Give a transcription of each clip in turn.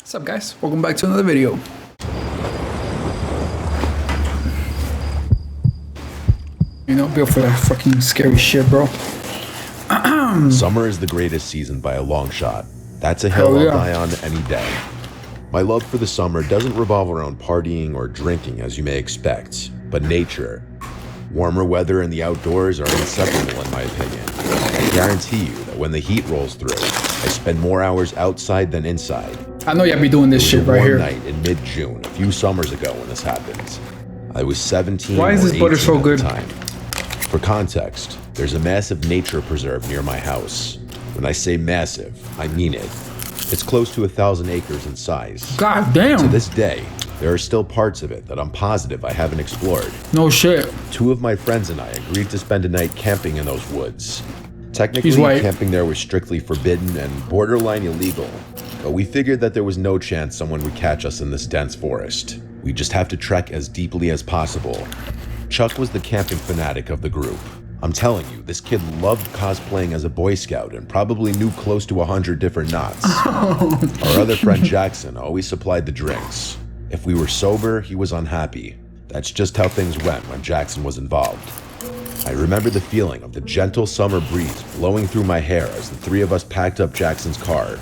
What's up, guys? Welcome back to another video. You know, built for that fucking scary shit, bro. Summer is the greatest season by a long shot. That's a hill I'll die on any day. My love for the summer doesn't revolve around partying or drinking as you may expect, but nature. Warmer weather and the outdoors are inseparable in my opinion. I guarantee you that when the heat rolls through, I spend more hours outside than inside. I know y'all be doing this shit right here. One night in mid-June, a few summers ago when this happened. I was 17 Why is this butter so good? Time. For context, there's a massive nature preserve near my house. When I say massive, I mean it. It's close to 1,000 acres in size. God damn. To this day, there are still parts of it that I'm positive I haven't explored. No shit. Two of my friends and I agreed to spend a night camping in those woods. Technically, camping there was strictly forbidden and borderline illegal, but we figured that there was no chance someone would catch us in this dense forest. We just have to trek as deeply as possible. Chuck was the camping fanatic of the group. I'm telling you, this kid loved cosplaying as a Boy Scout and probably knew close to 100 different knots. Our other friend Jackson always supplied the drinks. If we were sober, he was unhappy. That's just how things went when Jackson was involved. I remember the feeling of the gentle summer breeze blowing through my hair as the three of us packed up Jackson's car.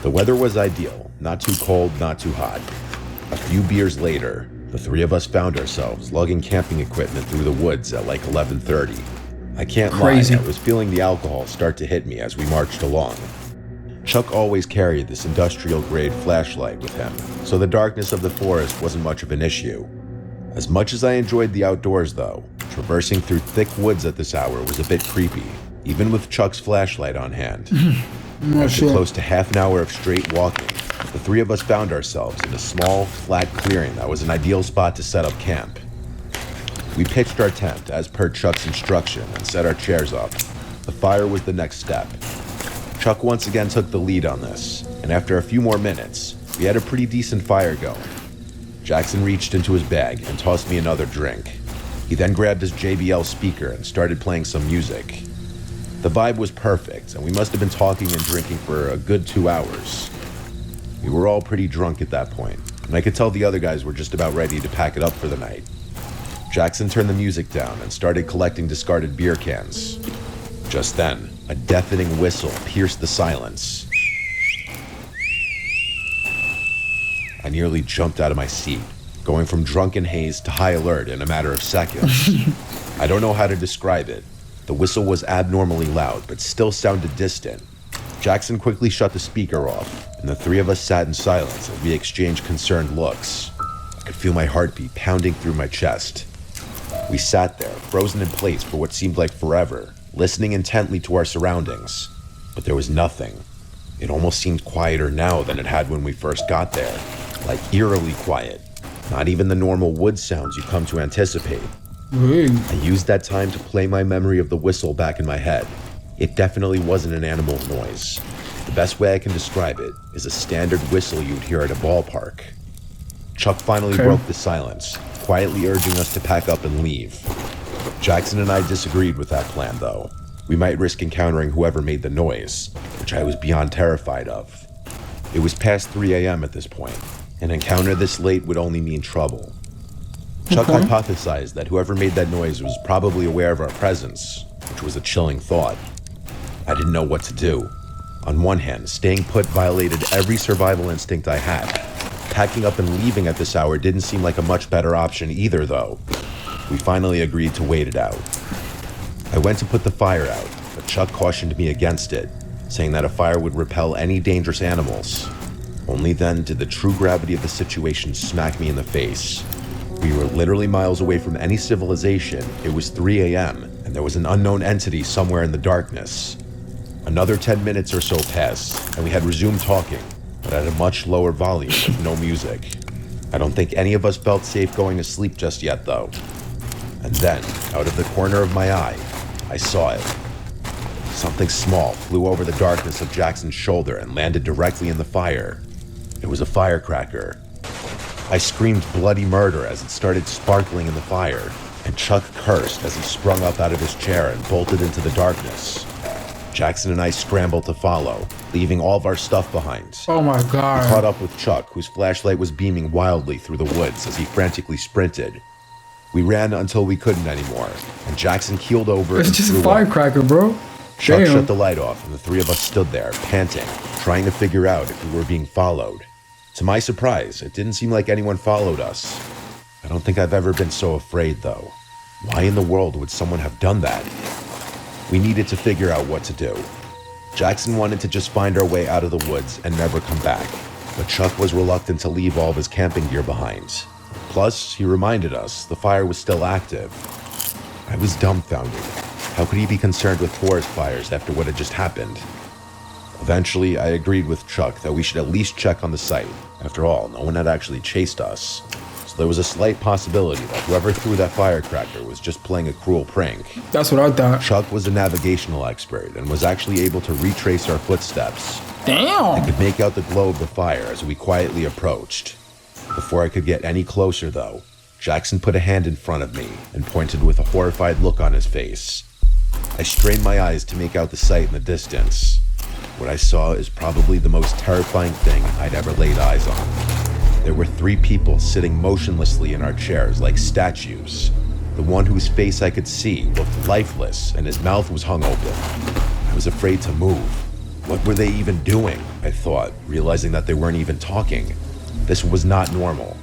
The weather was ideal, not too cold, not too hot. A few beers later, the three of us found ourselves lugging camping equipment through the woods at like 11:30. I can't lie, I was feeling the alcohol start to hit me as we marched along. Chuck always carried this industrial-grade flashlight with him, so the darkness of the forest wasn't much of an issue. As much as I enjoyed the outdoors though, traversing through thick woods at this hour was a bit creepy, even with Chuck's flashlight on hand. After close to half an hour of straight walking, the three of us found ourselves in a small, flat clearing that was an ideal spot to set up camp. We pitched our tent as per Chuck's instruction and set our chairs up. The fire was the next step. Chuck once again took the lead on this, and after a few more minutes, we had a pretty decent fire going. Jackson reached into his bag and tossed me another drink. He then grabbed his JBL speaker and started playing some music. The vibe was perfect, and we must have been talking and drinking for a good 2 hours. We were all pretty drunk at that point, and I could tell the other guys were just about ready to pack it up for the night. Jackson turned the music down and started collecting discarded beer cans. Just then, a deafening whistle pierced the silence. I nearly jumped out of my seat, going from drunken haze to high alert in a matter of seconds. I don't know how to describe it. The whistle was abnormally loud, but still sounded distant. Jackson quickly shut the speaker off, and the three of us sat in silence as we exchanged concerned looks. I could feel my heartbeat pounding through my chest. We sat there, frozen in place for what seemed like forever, listening intently to our surroundings. But there was nothing. It almost seemed quieter now than it had when we first got there, like eerily quiet. Not even the normal wood sounds you come to anticipate. I used that time to play my memory of the whistle back in my head. It definitely wasn't an animal noise. The best way I can describe it is a standard whistle you'd hear at a ballpark. Chuck finally broke the silence, quietly urging us to pack up and leave. Jackson and I disagreed with that plan though. We might risk encountering whoever made the noise, which I was beyond terrified of. It was past 3 a.m. at this point. An encounter this late would only mean trouble. Chuck hypothesized that whoever made that noise was probably aware of our presence, which was a chilling thought. I didn't know what to do. On one hand, staying put violated every survival instinct I had. Packing up and leaving at this hour didn't seem like a much better option either, though. We finally agreed to wait it out. I went to put the fire out, but Chuck cautioned me against it, saying that a fire would repel any dangerous animals. Only then did the true gravity of the situation smack me in the face. We were literally miles away from any civilization. It was 3 a.m., and there was an unknown entity somewhere in the darkness. Another 10 minutes or so passed, and we had resumed talking, but at a much lower volume with no music. I don't think any of us felt safe going to sleep just yet, though. And then, out of the corner of my eye, I saw it. Something small flew over the darkness of Jackson's shoulder and landed directly in the fire. It was a firecracker. I screamed bloody murder as it started sparkling in the fire, and Chuck cursed as he sprung up out of his chair and bolted into the darkness. Jackson and I scrambled to follow, leaving all of our stuff behind. Oh my We caught god. up with Chuck, whose flashlight was beaming wildly through the woods as he frantically sprinted. We ran until we couldn't anymore, and Jackson keeled over It's and just a threw up. firecracker, bro. Chuck Damn. shut the light off, and the three of us stood there, panting, trying to figure out if we were being followed. To my surprise, it didn't seem like anyone followed us. I don't think I've ever been so afraid, though. Why in the world would someone have done that? We needed to figure out what to do. Jackson wanted to just find our way out of the woods and never come back, but Chuck was reluctant to leave all of his camping gear behind. Plus, he reminded us the fire was still active. I was dumbfounded. How could he be concerned with forest fires after what had just happened? Eventually, I agreed with Chuck that we should at least check on the site. After all, no one had actually chased us. So there was a slight possibility that whoever threw that firecracker was just playing a cruel prank. That's what I thought. Chuck was a navigational expert and was actually able to retrace our footsteps. I Damn. could make out the glow of the fire as we quietly approached. Before I could get any closer, though, Jackson put a hand in front of me and pointed with a horrified look on his face. I strained my eyes to make out the sight in the distance. What I saw is probably the most terrifying thing I'd ever laid eyes on. There were 3 people sitting motionlessly in our chairs like statues. The one whose face I could see looked lifeless and his mouth was hung open. I was afraid to move. What were they even doing? I thought, realizing that they weren't even talking. This was not normal.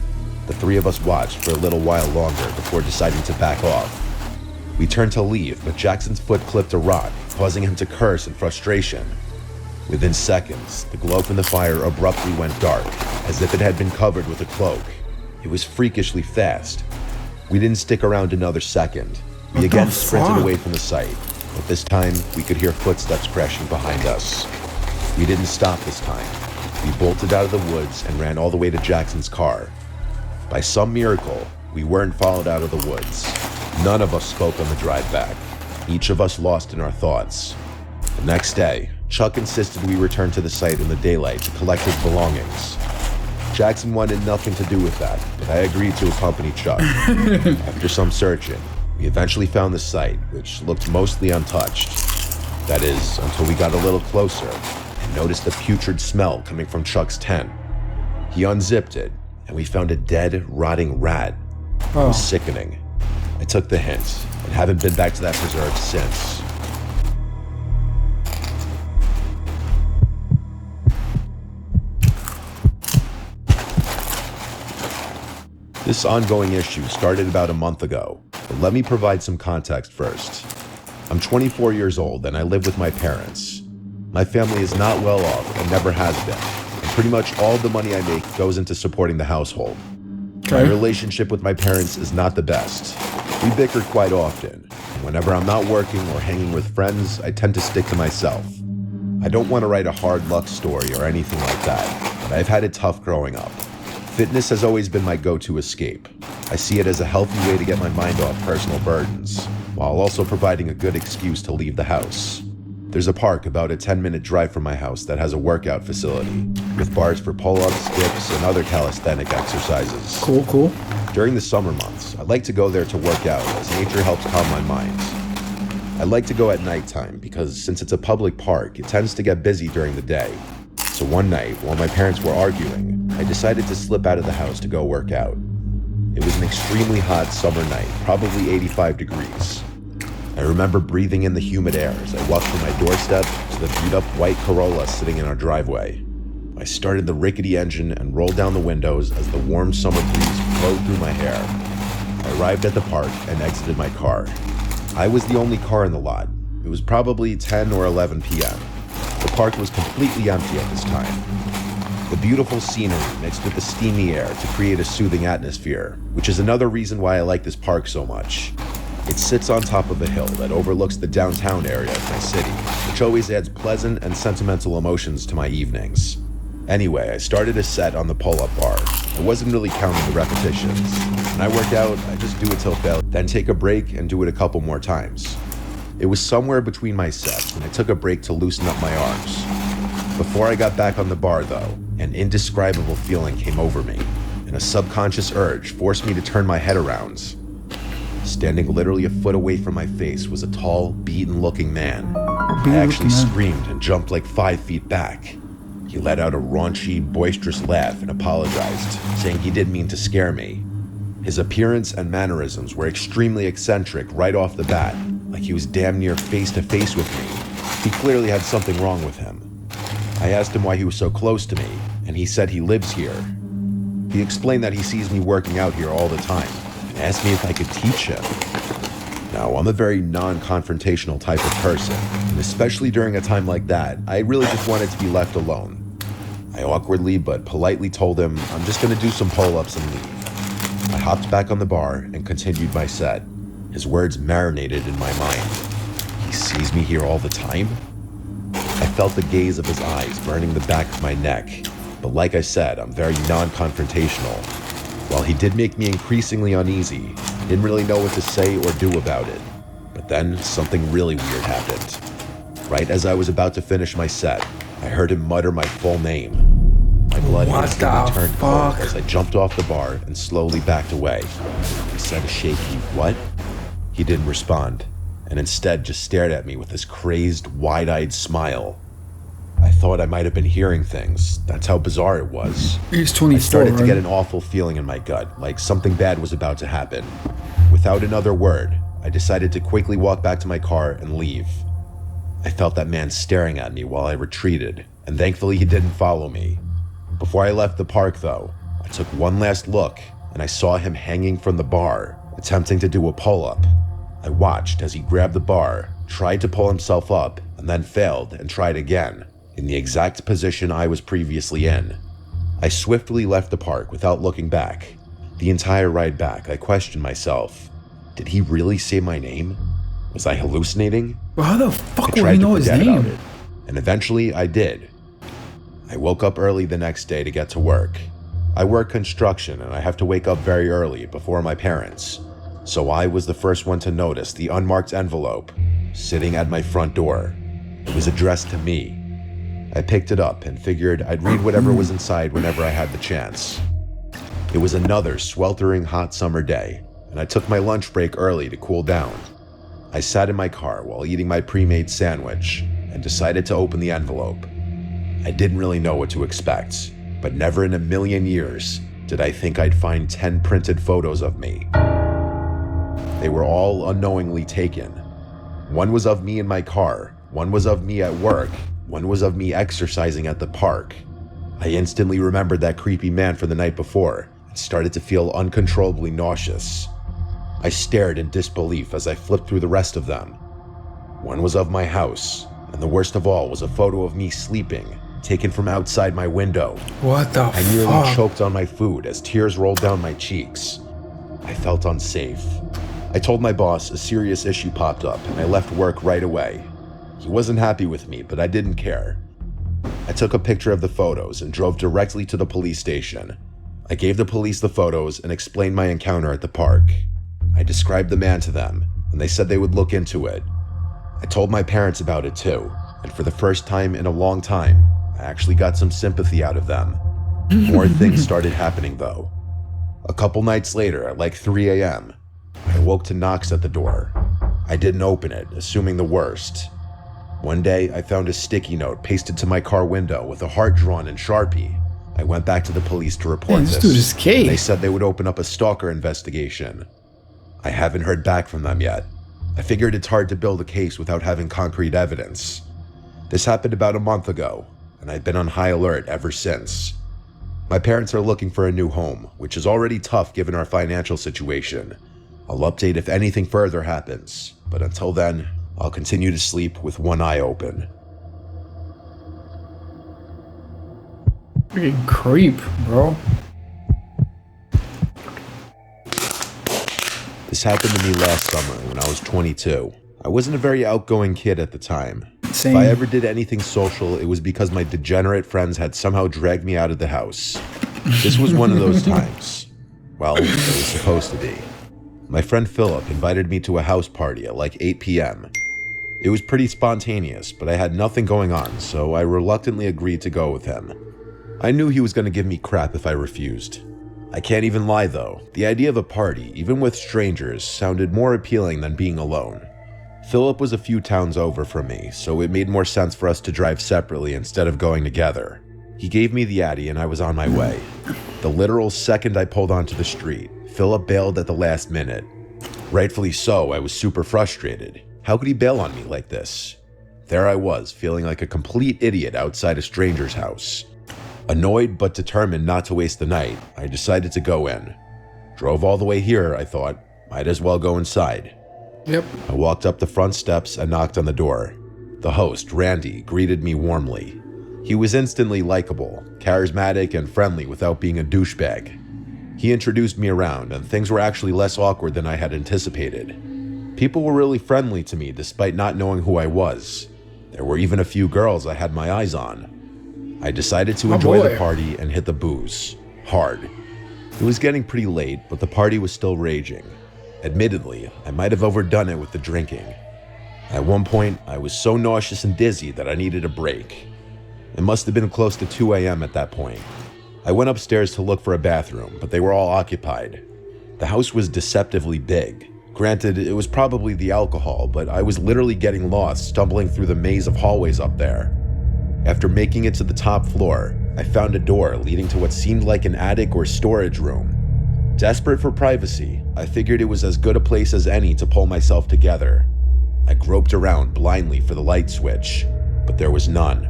The 3 of us watched for a little while longer before deciding to back off. We turned to leave, but Jackson's foot clipped a rock, causing him to curse in frustration. Within seconds, the glow from the fire abruptly went dark, as if it had been covered with a cloak. It was freakishly fast. We didn't stick around another second. We again sprinted away from the site, but this time we could hear footsteps crashing behind us. We didn't stop this time. We bolted out of the woods and ran all the way to Jackson's car. By some miracle, we weren't followed out of the woods. None of us spoke on the drive back. Each of us lost in our thoughts. The next day, Chuck insisted we return to the site in the daylight to collect his belongings. Jackson wanted nothing to do with that, but I agreed to accompany Chuck. After some searching, we eventually found the site, which looked mostly untouched. That is, until we got a little closer and noticed the putrid smell coming from Chuck's tent. He unzipped it, and we found a dead, rotting rat. It was sickening. I took the hint and haven't been back to that preserve since. This ongoing issue started about a month ago, but let me provide some context first. I'm 24 years old and I live with my parents. My family is not well off and never has been, and pretty much all the money I make goes into supporting the household. My relationship with my parents is not the best. We bicker quite often, and whenever I'm not working or hanging with friends, I tend to stick to myself. I don't want to write a hard luck story or anything like that, but I've had it tough growing up. Fitness has always been my go-to escape. I see it as a healthy way to get my mind off personal burdens, while also providing a good excuse to leave the house. There's a park about a 10-minute drive from my house that has a workout facility, with bars for pull-ups, dips, and other calisthenic exercises. Cool. During the summer months, I like to go there to work out as nature helps calm my mind. I like to go at nighttime because since it's a public park, it tends to get busy during the day. So one night, while my parents were arguing, I decided to slip out of the house to go work out. It was an extremely hot summer night, probably 85 degrees. I remember breathing in the humid air as I walked from my doorstep to the beat-up white Corolla sitting in our driveway. I started the rickety engine and rolled down the windows as the warm summer breeze flowed through my hair. I arrived at the park and exited my car. I was the only car in the lot. It was probably 10 or 11 p.m. The park was completely empty at this time. The beautiful scenery mixed with the steamy air to create a soothing atmosphere, which is another reason why I like this park so much. It sits on top of a hill that overlooks the downtown area of my city, which always adds pleasant and sentimental emotions to my evenings. Anyway, I started a set on the pull-up bar. I wasn't really counting the repetitions. When I work out, I just do it till failure, then take a break and do it a couple more times. It was somewhere between my sets, and I took a break to loosen up my arms. Before I got back on the bar, though, an indescribable feeling came over me, and a subconscious urge forced me to turn my head around. Standing literally a foot away from my face was a tall, beaten-looking man. I actually screamed and jumped like 5 feet back. He let out a raunchy, boisterous laugh and apologized, saying he didn't mean to scare me. His appearance and mannerisms were extremely eccentric right off the bat, like he was damn near face to face with me. He clearly had something wrong with him. I asked him why he was so close to me, and he said he lives here. He explained that he sees me working out here all the time, and asked me if I could teach him. Now, I'm a very non-confrontational type of person, and especially during a time like that, I really just wanted to be left alone. I awkwardly but politely told him I'm just going to do some pull-ups and leave. I hopped back on the bar and continued my set. His words marinated in my mind. He sees me here all the time? I felt the gaze of his eyes burning the back of my neck, but like I said, I'm very non-confrontational. While he did make me increasingly uneasy, I didn't really know what to say or do about it. But then something really weird happened. Right as I was about to finish my set, I heard him mutter my full name. My blood instantly turned cold as I jumped off the bar and slowly backed away. I said a shaky, "What?" He didn't respond, and instead just stared at me with this crazed, wide-eyed smile. I thought I might have been hearing things. That's how bizarre it was. He's 24, I started to right? get an awful feeling in my gut, like something bad was about to happen. Without another word, I decided to quickly walk back to my car and leave. I felt that man staring at me while I retreated, and thankfully he didn't follow me. Before I left the park, though, I took one last look, and I saw him hanging from the bar, attempting to do a pull-up. I watched as he grabbed the bar, tried to pull himself up, and then failed and tried again, in the exact position I was previously in. I swiftly left the park without looking back. The entire ride back, I questioned myself. Did he really say my name? Was I hallucinating? Well, how the fuck I would he tried to know his forget about name? it, and eventually I did. I woke up early the next day to get to work. I work construction and I have to wake up very early before my parents, so I was the first one to notice the unmarked envelope sitting at my front door. It was addressed to me. I picked it up and figured I'd read whatever was inside whenever I had the chance. It was another sweltering hot summer day, and I took my lunch break early to cool down. I sat in my car while eating my pre-made sandwich and decided to open the envelope. I didn't really know what to expect, but never in a million years did I think I'd find 10 printed photos of me. They were all unknowingly taken. One was of me in my car, one was of me at work, one was of me exercising at the park. I instantly remembered that creepy man from the night before and started to feel uncontrollably nauseous. I stared in disbelief as I flipped through the rest of them. One was of my house, and the worst of all was a photo of me sleeping, taken from outside my window. What the I nearly fuck? choked on my food as tears rolled down my cheeks. I felt unsafe. I told my boss a serious issue popped up and I left work right away. He wasn't happy with me, but I didn't care. I took a picture of the photos and drove directly to the police station. I gave the police the photos and explained my encounter at the park. I described the man to them, and they said they would look into it. I told my parents about it too, and for the first time in a long time, I actually got some sympathy out of them. More things started happening though. A couple nights later, at like 3 a.m., I woke to knocks at the door. I didn't open it, assuming the worst. One day, I found a sticky note pasted to my car window with a heart drawn in Sharpie. I went back to the police to report This dude is gay. They said they would open up a stalker investigation. I haven't heard back from them yet. I figured it's hard to build a case without having concrete evidence. This happened about a month ago, and I've been on high alert ever since. My parents are looking for a new home, which is already tough given our financial situation. I'll update if anything further happens, but until then, I'll continue to sleep with one eye open. Freaking creep, bro. This happened to me last summer when I was 22. I wasn't a very outgoing kid at the time. Same. If I ever did anything social, it was because my degenerate friends had somehow dragged me out of the house. This was one of those times. Well, it was supposed to be. My friend Philip invited me to a house party at like 8 p.m. It was pretty spontaneous, but I had nothing going on, so I reluctantly agreed to go with him. I knew he was going to give me crap if I refused. I can't even lie though, the idea of a party, even with strangers, sounded more appealing than being alone. Philip was a few towns over from me, so it made more sense for us to drive separately instead of going together. He gave me the Addy and I was on my way. The literal second I pulled onto the street, Philip bailed at the last minute. Rightfully so, I was super frustrated. How could he bail on me like this? There I was, feeling like a complete idiot outside a stranger's house. Annoyed but determined not to waste the night, I decided to go in. Drove all the way here, I thought. Might as well go inside. Yep. I walked up the front steps and knocked on the door. The host, Randy, greeted me warmly. He was instantly likable, charismatic, and friendly without being a douchebag. He introduced me around, and things were actually less awkward than I had anticipated. People were really friendly to me despite not knowing who I was. There were even a few girls I had my eyes on. I decided to enjoy the party and hit the booze. Hard. It was getting pretty late, but the party was still raging. Admittedly, I might have overdone it with the drinking. At one point, I was so nauseous and dizzy that I needed a break. It must have been close to 2 a.m. at that point. I went upstairs to look for a bathroom, but they were all occupied. The house was deceptively big. Granted, it was probably the alcohol, but I was literally getting lost stumbling through the maze of hallways up there. After making it to the top floor, I found a door leading to what seemed like an attic or storage room. Desperate for privacy, I figured it was as good a place as any to pull myself together. I groped around blindly for the light switch, but there was none.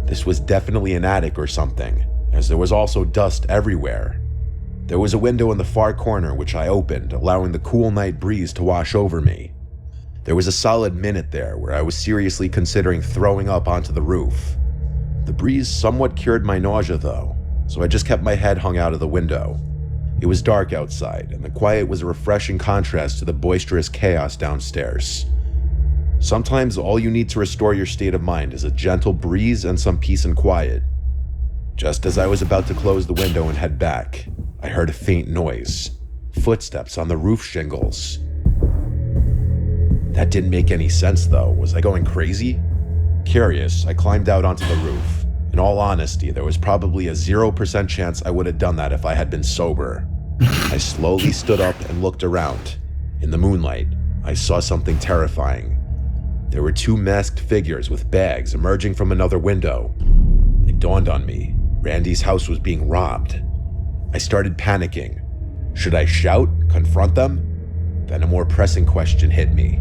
This was definitely an attic or something, as there was also dust everywhere. There was a window in the far corner which I opened, allowing the cool night breeze to wash over me. There was a solid minute there where I was seriously considering throwing up onto the roof. The breeze somewhat cured my nausea though, so I just kept my head hung out of the window. It was dark outside, and the quiet was a refreshing contrast to the boisterous chaos downstairs. Sometimes all you need to restore your state of mind is a gentle breeze and some peace and quiet. Just as I was about to close the window and head back, I heard a faint noise. Footsteps on the roof shingles. That didn't make any sense though. Was I going crazy? Curious, I climbed out onto the roof. In all honesty, there was probably a 0% chance I would have done that if I had been sober. I slowly stood up and looked around. In the moonlight, I saw something terrifying. There were 2 masked figures with bags emerging from another window. It dawned on me. Randy's house was being robbed. I started panicking. Should I shout, confront them? Then a more pressing question hit me.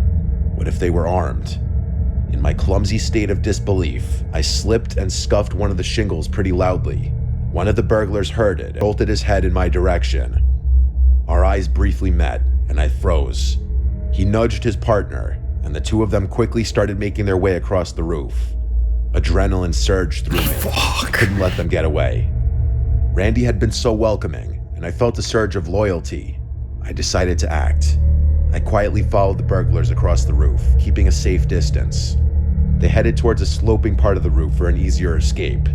What if they were armed? In my clumsy state of disbelief, I slipped and scuffed one of the shingles pretty loudly. One of the burglars heard it and bolted his head in my direction. Our eyes briefly met, and I froze. He nudged his partner, and the 2 of them quickly started making their way across the roof. Adrenaline surged through me. I couldn't let them get away. Randy had been so welcoming, and I felt a surge of loyalty. I decided to act. I quietly followed the burglars across the roof, keeping a safe distance. They headed towards a sloping part of the roof for an easier escape.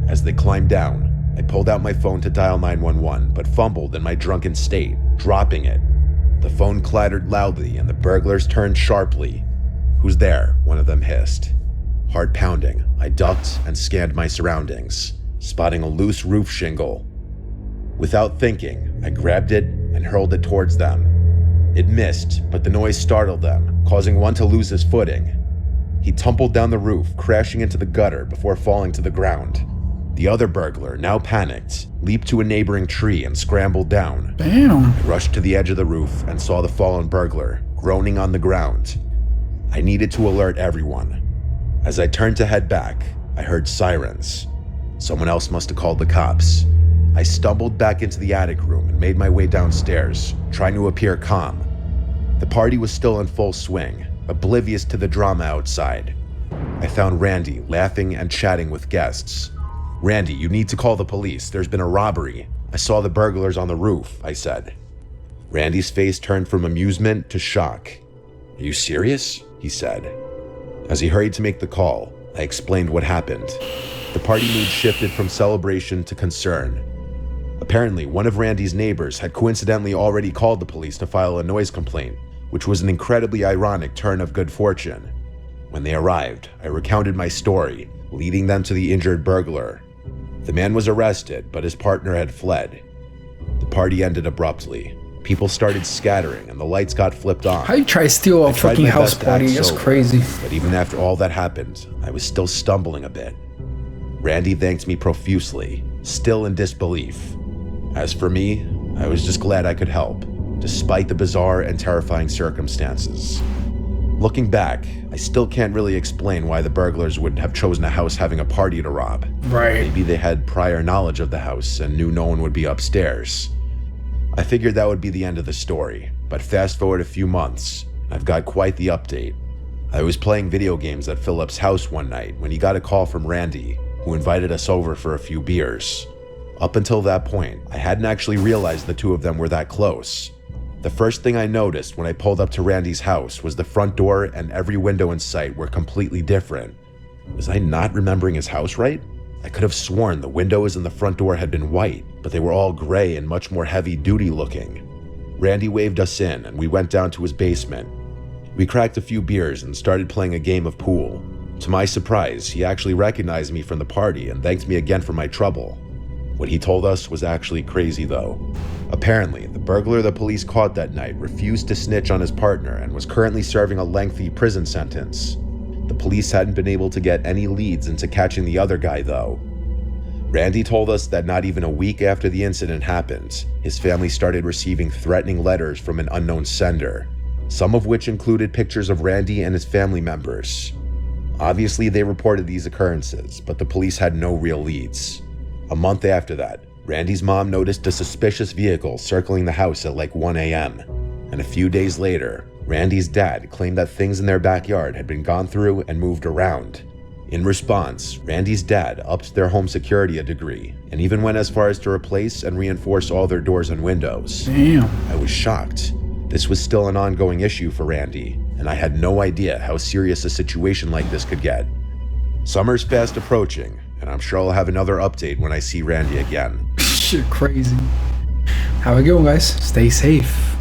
As they climbed down, I pulled out my phone to dial 911, but fumbled in my drunken state, dropping it. The phone clattered loudly, and the burglars turned sharply. "Who's there?" one of them hissed. Heart pounding, I ducked and scanned my surroundings, spotting a loose roof shingle. Without thinking, I grabbed it and hurled it towards them. It missed, but the noise startled them, causing one to lose his footing. He tumbled down the roof, crashing into the gutter before falling to the ground. The other burglar, now panicked, leaped to a neighboring tree and scrambled down. Damn. I rushed to the edge of the roof and saw the fallen burglar, groaning on the ground. I needed to alert everyone. As I turned to head back, I heard sirens. Someone else must have called the cops. I stumbled back into the attic room and made my way downstairs, trying to appear calm. The party was still in full swing, oblivious to the drama outside. I found Randy laughing and chatting with guests. "Randy, you need to call the police. There's been a robbery. I saw the burglars on the roof," I said. Randy's face turned from amusement to shock. "Are you serious?" he said. As he hurried to make the call, I explained what happened. The party mood shifted from celebration to concern. Apparently, one of Randy's neighbors had coincidentally already called the police to file a noise complaint, which was an incredibly ironic turn of good fortune. When they arrived, I recounted my story, leading them to the injured burglar. The man was arrested, but his partner had fled. The party ended abruptly. People started scattering and the lights got flipped on. How you try to steal a fucking house party? That's crazy. But even after all that happened, I was still stumbling a bit. Randy thanked me profusely, still in disbelief. As for me, I was just glad I could help, despite the bizarre and terrifying circumstances. Looking back, I still can't really explain why the burglars would have chosen a house having a party to rob. Right. Maybe they had prior knowledge of the house and knew no one would be upstairs. I figured that would be the end of the story, but fast forward a few months, I've got quite the update. I was playing video games at Philip's house one night when he got a call from Randy, who invited us over for a few beers. Up until that point, I hadn't actually realized the two of them were that close. The first thing I noticed when I pulled up to Randy's house was the front door and every window in sight were completely different. Was I not remembering his house right? I could have sworn the windows and the front door had been white, but they were all gray and much more heavy-duty looking. Randy waved us in and we went down to his basement. We cracked a few beers and started playing a game of pool. To my surprise, he actually recognized me from the party and thanked me again for my trouble. What he told us was actually crazy though. Apparently, the burglar the police caught that night refused to snitch on his partner and was currently serving a lengthy prison sentence. The police hadn't been able to get any leads into catching the other guy though. Randy told us that not even a week after the incident happened, his family started receiving threatening letters from an unknown sender, some of which included pictures of Randy and his family members. Obviously, they reported these occurrences, but the police had no real leads. A month after that, Randy's mom noticed a suspicious vehicle circling the house at like 1 a.m. And a few days later, Randy's dad claimed that things in their backyard had been gone through and moved around. In response, Randy's dad upped their home security a degree and even went as far as to replace and reinforce all their doors and windows. Damn. I was shocked. This was still an ongoing issue for Randy, and I had no idea how serious a situation like this could get. Summer's fast approaching, and I'm sure I'll have another update when I see Randy again. Shit, crazy. Have a good one, guys. Stay safe.